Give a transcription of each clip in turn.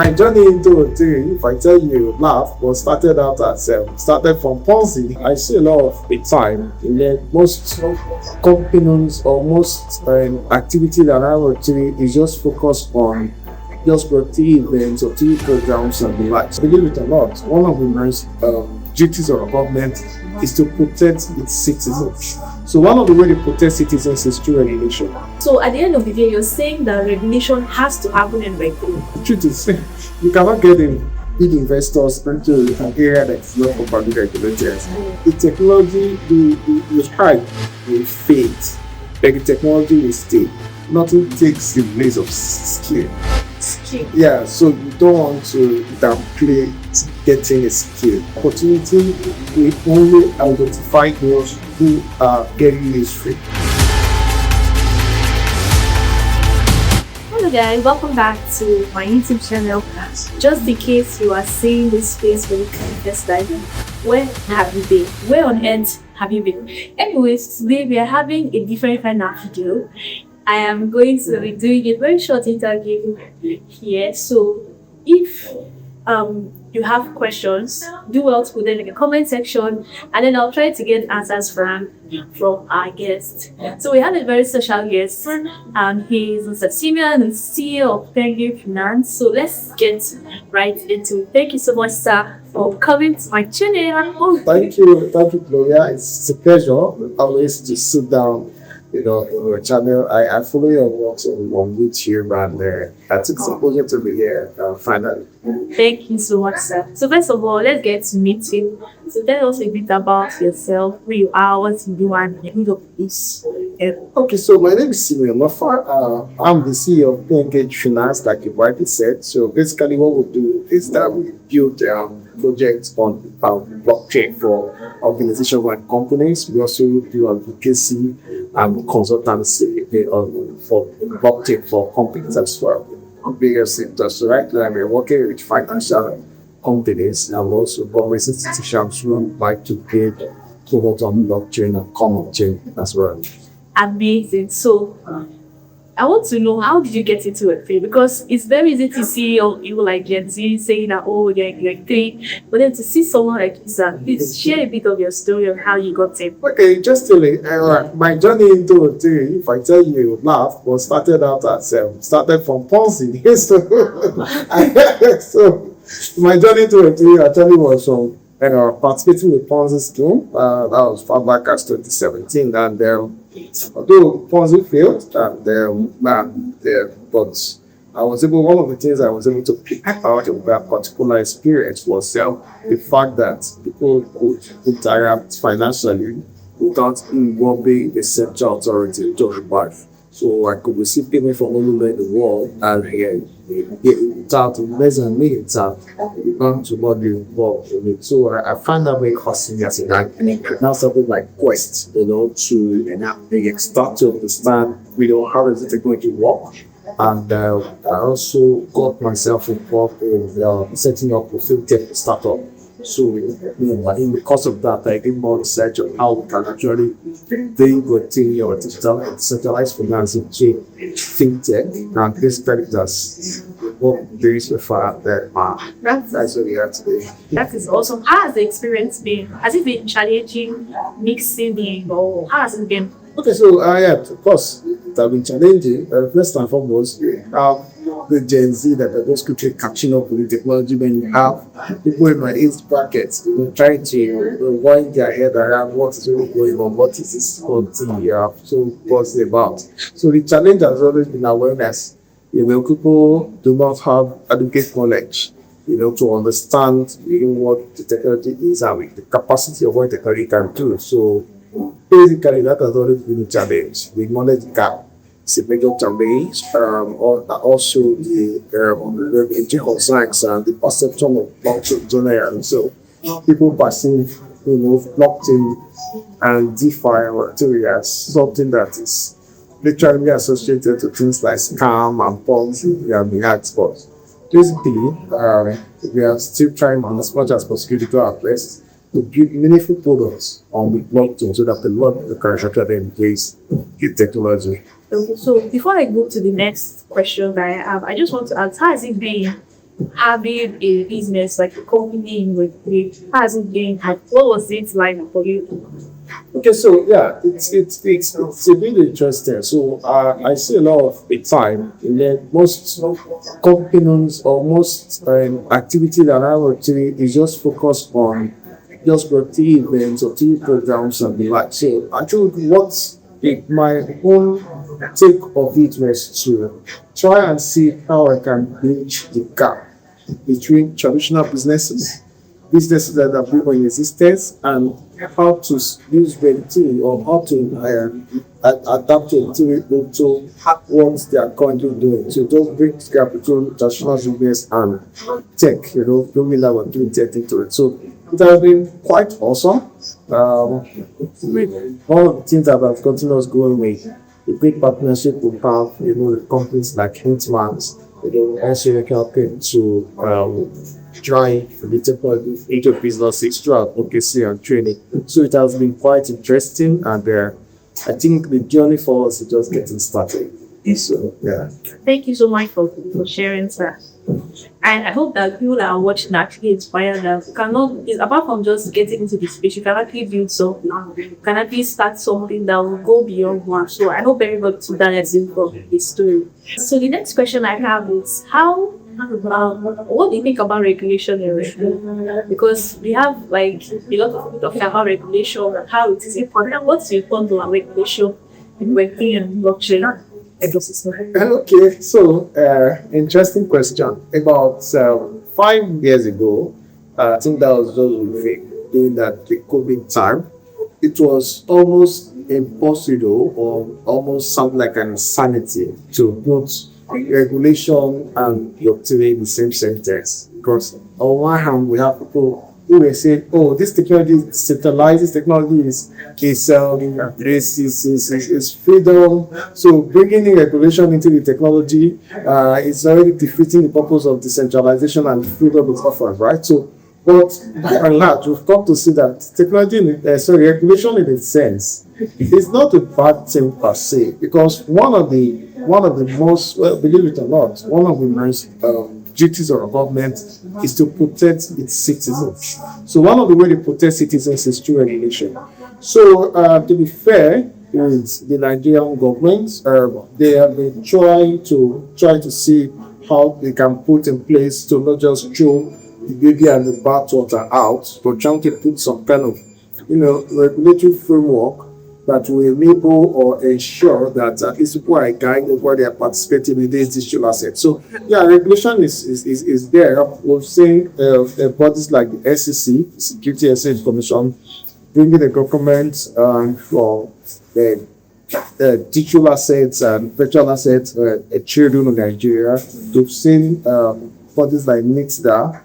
My journey into Web3, if I tell you, laugh, was started out as started from Ponzi. I see a lot of the time in that most companies or most activity that I work to is just focused on just Web3 events or TV programs and the likes. Believe it or not, one of the most duties of a government is to protect its citizens. So one of the ways to protect citizens is through regulation. So at the end of the day, you're saying that regulation has to happen in Web3. The truth is, you cannot get in big investors into an area that's not properly regulated. The technology, the hype will fade, but the technology will stay. Nothing takes the place of skill. Yeah, so you don't want to downplay getting a skill. Opportunity will only identify those who are getting useful. Hello guys, welcome back to my YouTube channel. Just in case you are seeing this space for the first time, where have you been? Where on earth have you been? Anyways, today we are having a different kind of video. I am going to be doing a very short interview here. So if you have questions, do well to put them in the comment section, and then I'll try to get answers from our guest. So we have a very special guest, and he's Mr. Simeon, the CEO of Pengage Finance. So let's get right into it. Thank you so much, sir, for coming to my channel. Thank you, Gloria. It's a pleasure always to sit down, on your channel. I follow your work on YouTube, and I took some pleasure to be here finally. Thank you so much, sir. So first of all, let's get to meet you. So tell us a bit about yourself, who you are, what you do, and the of this. Okay, so my name is Simeon Nofa. I'm the CEO of Pengage Finance, like you rightly said. So basically what we do is that we build projects on blockchain for organizations and companies. We also do advocacy and consultancy for blockchain for companies as well. Bigger sectors. So right now we're working with financial companies and also government institutions who like to build products on blockchain and common chain as well. Amazing. So I want to know, how did you get into Web3? Because it's very easy to see you like Gen Z saying that, oh, they're Web3, but then to see someone like you, please share a bit of your story of how you got in. Okay, just tell me, my journey into Web3, if I tell you, laugh, was started out as started from Ponzi. So my journey to Web3 actually was from participating in Ponzi scheme. That was far back as 2017, and although Ponzi failed, but I was able. One of the things I was able to pick out of that particular experience was the fact that people could interact financially without involving the central authority to revive. So I could receive payment from anywhere in the world, and without less than minutes, not to body involved in it. So I found that very costly as now something like Quest, to start to understand, how does the technology work. And I also got myself involved in setting up a fintech startup. So, in the course of that, I did more research on how we can actually deal with your digital and centralized financing chain, fintech, and this creditors. What there is before that, that's what we are today. That is awesome. How has the experience been? Has it been challenging, mixing, or how has it been? Okay, so of course, it has been challenging. First and foremost, the Gen Z that are just quickly catching up with the technology. When you have people in my age bracket trying to wind their head around what is really going on, what is this whole thing you have so what's it about. So the challenge has always been awareness. People do not have adequate knowledge, to understand what the technology is and the capacity of what the technology can do. So basically that has always been a challenge. The knowledge gap is a major challenge, also the ethical science and the perception of blockchain generally. So people perceive blockchain and DeFi or Ethereum as something that is literally associated to things like scam and Ponzi and the exports. Basically, we are still trying as much as possible to do our best to build meaningful products on the blockchain so that the lot of the current structure embrace the technology. Okay, so before I go to the next question that I have, I just want to ask, how has it been having a business like a company in Web3? How has it been? What was it like for you? Okay, so yeah, it's a bit interesting. So I see a lot of the time in that most companies or most activity that I work to is just focused on just for TV events or TV programs and the like. So I think my own take of it was to try and see how I can bridge the gap between traditional businesses that have been in existence, and how to use Web3 or how to adapt it to what they are currently doing. So just bring this gap between traditional business and tech, don't really have a doing tech into it. So it has been quite awesome. One of the things that have gotten us going with the great partnership we have, with companies like Hintmans, also helping to drive the technology into businesses through advocacy and training. So it has been quite interesting, and I think the journey for us is just getting started. So yeah. Thank you so much for sharing, sir. And I hope that people that are watching are actually inspired that apart from just getting into the space, you can actually build something. You can actually start something that will go beyond one. So I hope everybody took that lesson from his story. So the next question I have is what do you think about regulation in Web3? Because we have like a lot of people talking about regulation and how it is important. What's your thought on regulation in Web3 and blockchain ecosystem? Okay, so interesting question. About 5 years ago, I think that was just during that the COVID time. It was almost impossible, or almost sound like an insanity, to put regulation and Web3 in the same sentence. Because on one hand, we have people who were saying, "Oh, this technology is centralized. This technology is freedom." So bringing in regulation into the technology is already defeating the purpose of decentralization and freedom it offers, right? So, but by and large, we've come to see that regulation in a sense is not a bad thing per se, because one of the most, well, believe it or not, one of the most duties of a government is to protect its citizens. So one of the ways to protect citizens is through regulation. So to be fair, is the Nigerian government, they have been trying to see how they can put in place to not just throw the baby and the bathwater out, but trying to put some kind of regulatory framework that will enable or ensure that these people are guided where they are participating in these digital assets. So yeah, regulation is there. We've seen bodies like the SEC, Security Exchange Commission, bringing the government for the digital assets and virtual assets children in Nigeria. We've seen bodies like NITDA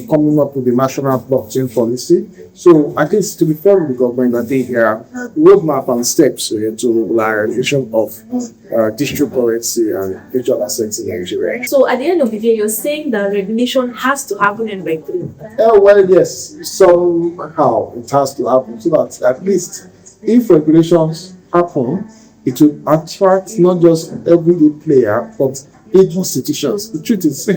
coming up with the national blockchain policy. So at least to be fair with the government, I think roadmap and steps to liberalization of digital currency and digital assets in Nigeria. So at the end of the day, you're saying that regulation has to happen in Web3? Well, yes, somehow it has to happen, so that at least if regulations happen, it will attract not just everyday player, but big institutions. The truth is,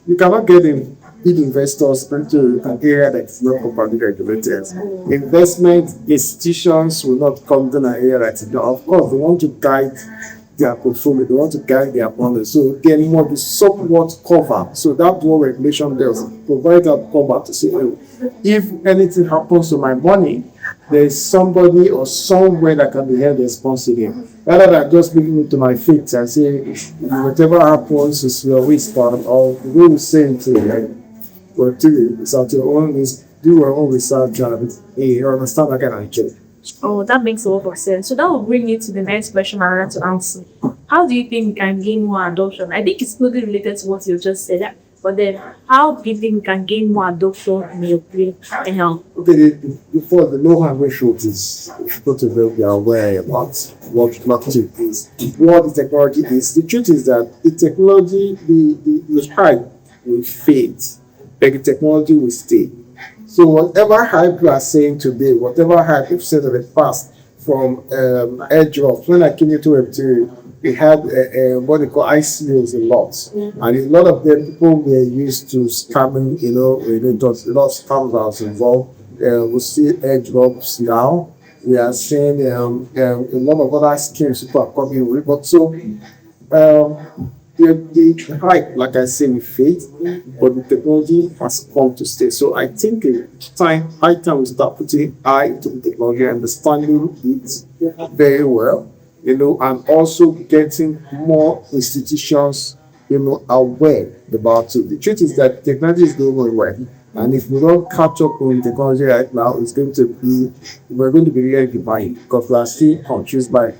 you cannot get in big investors into an area that is not properly regulated. Investment institutions will not come to an area that is not. Of course, they want to guide their portfolio, they want to guide their money. So they want to somewhat cover. So that's what regulation does. Provide that cover to say, if anything happens to my money, there's somebody or somewhere that can be held responsible. Rather than just leaving it to my feet and say, whatever happens is your risk, or the way we say it, it's at your own risk, do your own research, and you understand that kind of thing. Oh, that makes a lot of sense. So that will bring me to the next question I want to answer. How do you think we can gain more adoption? I think it's closely related to what you just said. But then, how do you think we can gain more adoption in your play? Okay, before the know-how ratio is not to be aware about what blockchain is, what the technology is. The truth is that the technology, the hype will fade, but the technology will stay. So whatever hype you are saying today, whatever hype you've said in the past, from airdrops, when I came into Web3, we had what they call ICOs a lot, and a lot of them people were used to scamming. There was a lot of scams that was involved. We see airdrops now. We are seeing a lot of other schemes people are coming with. But so the hype, like I say, we fade, but the technology has come to stay. So I think high time we start putting eye into the technology, understanding it very well, and also getting more institutions, aware about it. The truth is that technology is going well. And if we don't catch up with technology right now, we're going to be really behind, because we are still confused by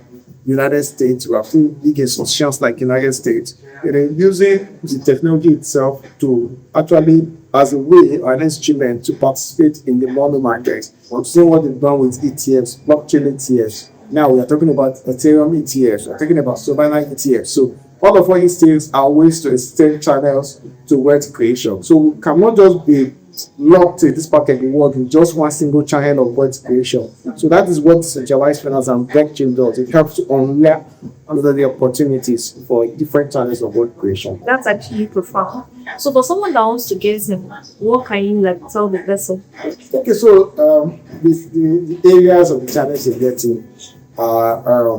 United States. We have two big institutions like United States, using the technology itself to actually as a way or an instrument to participate in the money market. We've seen what they've done with ETFs, blockchain ETFs. Now we are talking about Ethereum ETFs. We're talking about Solana ETFs. So all of these things are ways to extend channels to wealth creation. So we cannot just be locked in this packet of work in just one single channel of wealth creation. So that is what centralized finance and blockchain does. It helps to unlock the opportunities for different channels of wealth creation. That's actually profound. So for someone that wants to get in, what can you tell the person? Okay, so the areas of the channels you're getting are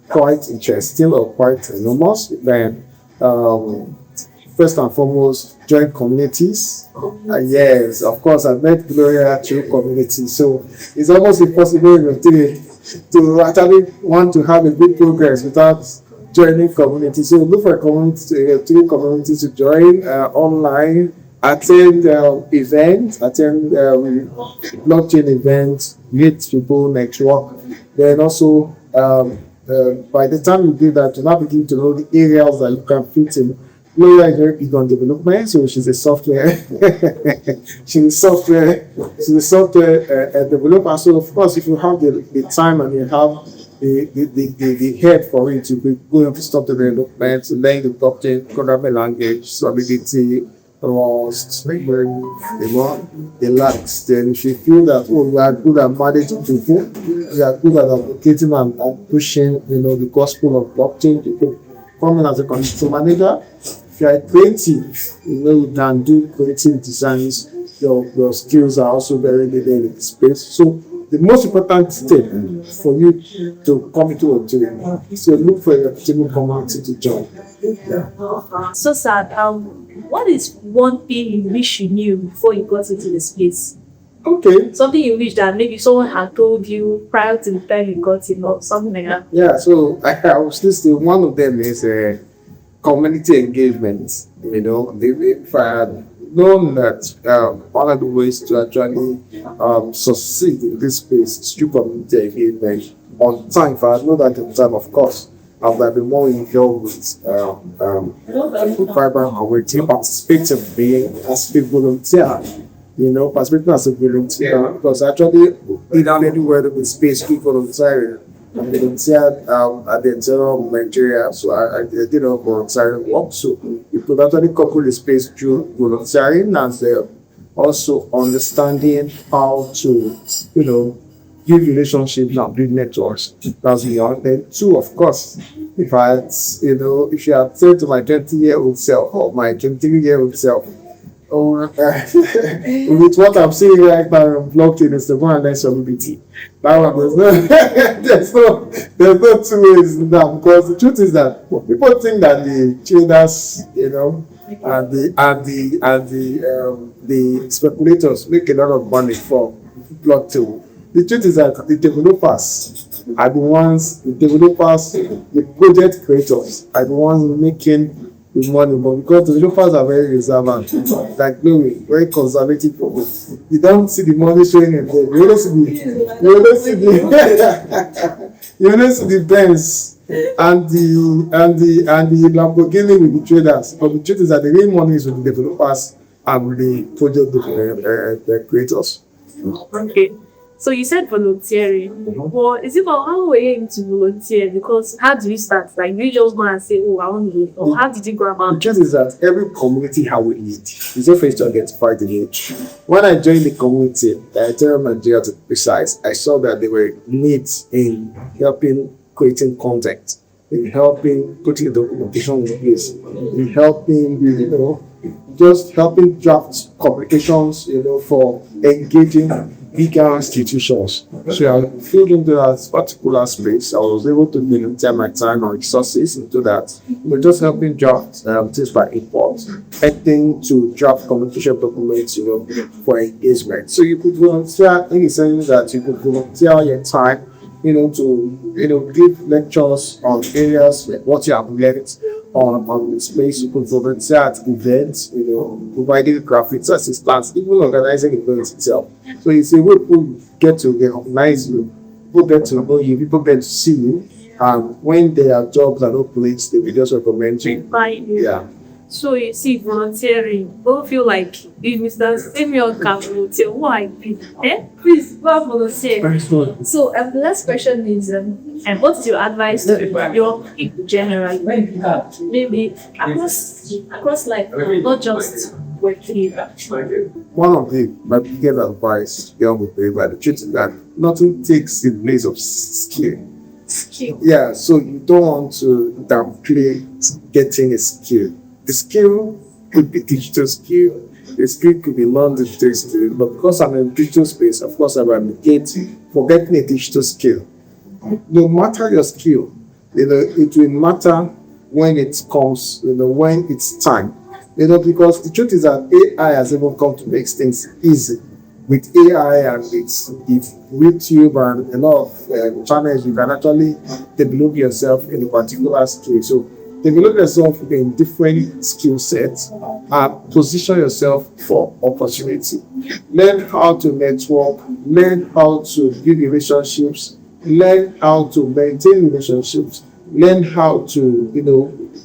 quite interesting or quite enormous. Then first and foremost, join communities. Yes, of course, I met Gloria through community. So it's almost impossible to actually want to have a good progress without joining community. So look for three communities to join online, attend events, attend blockchain events, meet people, network. Then also, by the time you do that, you now begin to know the areas that you can fit in. Gloria is very big on development, so she's a software developer. So of course, if you have the time and you have the head for it, you could go into software development, learn the blockchain programming language, Solidity, Rust, the likes. Then if you feel that we are good at managing people, we are good at advocating and pushing, the gospel of blockchain, you could come in as a community manager. If you are creative, you can do creative designs. Your skills are also very needed in the space. So the most important step for you to come into a team is to look for a team community to join. Yeah. So sad. What is one thing you wish you knew before you got into the space? Okay. Something you wish that maybe someone had told you prior to the time you got in, or something like that. Yeah. So I was listening. One of them is community engagement. If I had known that one of the ways to actually succeed in this space is through community engagement on time. If I had known that at the time, of course, I would have been more involved with fiber and with team participating as a volunteer. Participating as a volunteer, because actually in anywhere in the space, people volunteering. I volunteered at the Internal of Nigeria, so I did a volunteering work. So you could actually couple the space through volunteering and also understanding how to, build relationships and build networks. That's beyond. Then two, of course, if you had said to my 20-year-old self or my 23-year-old self, with what I'm seeing right now on blockchain is the one less solidity. That one there's no two ways in that, because the truth is that people think that the traders, the speculators make a lot of money from blockchain. The truth is that the developers are the ones, the project creators are the ones making the money, but because the developers are very reservant, like very conservative people, you don't see the money showing in there. You only see the Benz and the Lamborghini with the traders. But the truth is that the real money is with the developers and with the project creators. Okay. So you said volunteering. Well, is it about how were you able to volunteer? Because how do you start? Like, you just go and say, "Oh, I want to do," or how did you go about? The truth is that every community has a need. It's not for you to identify the need. When I joined the community, the Ethereum Nigeria to be precise, I saw that there were needs in helping creating content. in helping putting the documentation in place, in helping just helping draft communications, for engaging bigger institutions. So I filled into that particular space. I was able to volunteer my time and resources into that. We're just helping draft things by import, anything to draft communication documents, for engagement. So you could volunteer in the sense that you could volunteer your time, to give lectures on areas like what you have learned on the space. You could volunteer at events, providing graphics assistance, even organizing events itself. So it's a way people get to recognize you, people get to know you, people get to see you. And when there are jobs that don't place, they will just recommend you. Yeah. So you see, volunteering, don't feel like if Mr. Simeon can volunteer, why? Please, go volunteer. Very good. So the last question is, and what's your advice to your people generally? Maybe across life, not just working. One of my biggest advice, young people, the truth is that nothing takes the place of skill. Yeah, so you don't want to downplay getting a skill. The skill could be digital skill. The skill could be non-digital skill. But because I'm in digital space, of course, I'm advocating for getting a digital skill. No matter your skill, it will matter when it comes, when it's time. Because the truth is that AI has even come to make things easy. With AI and with YouTube and a lot of channels, you can actually develop yourself in a particular skill. So develop yourself in different skill sets and position yourself for opportunity. Learn how to network, learn how to build relationships, learn how to maintain relationships, learn how to,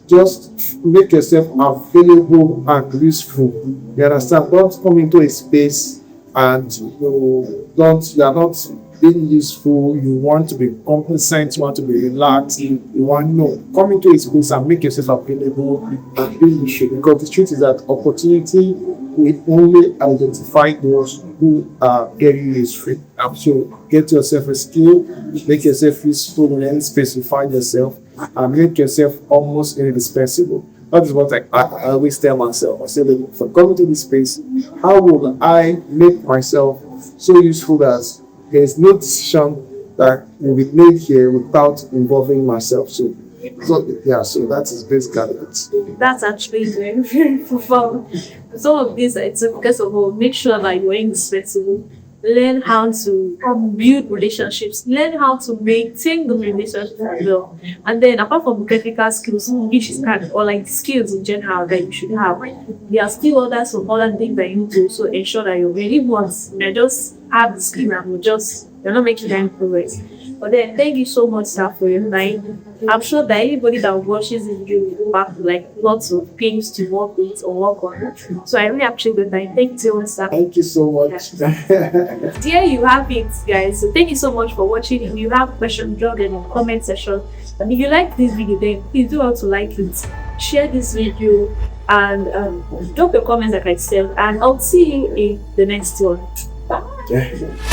just make yourself available and useful. You understand? Don't come into a space and you are not being useful, you want to be complacent, you want to be relaxed, come into a space and make yourself available and be useful. Because the truth is that opportunity will only identify those who are very useful. So get yourself a skill, make yourself useful in any space you find yourself, and make yourself almost indispensable. That is what I always tell myself. I say, if I'm coming to this space, how will I make myself so useful that there is no decision that will be made here without involving myself? So that is basically it. That's actually very, very profound. Some of this, it's because of make sure that you're indispensable. Learn how to build relationships. Learn how to maintain the relationships as well. And then, apart from technical skills, which is or like skills in general that you should have, there are still some other things that you need to also ensure that you're really once. You just have the skill and you're not making any progress. But then, thank you so much, sir, for your time. I'm sure that anybody that watches this video will go back to like lots of things to work with or work on. So I really appreciate the time. Thank you so much, sir. Thank you so much. There you have it, guys. So thank you so much for watching. If you have questions, drop them in the comment section. And if you like this video, then please do also like it, share this video, and drop your comments like I said. And I'll see you in the next one. Bye.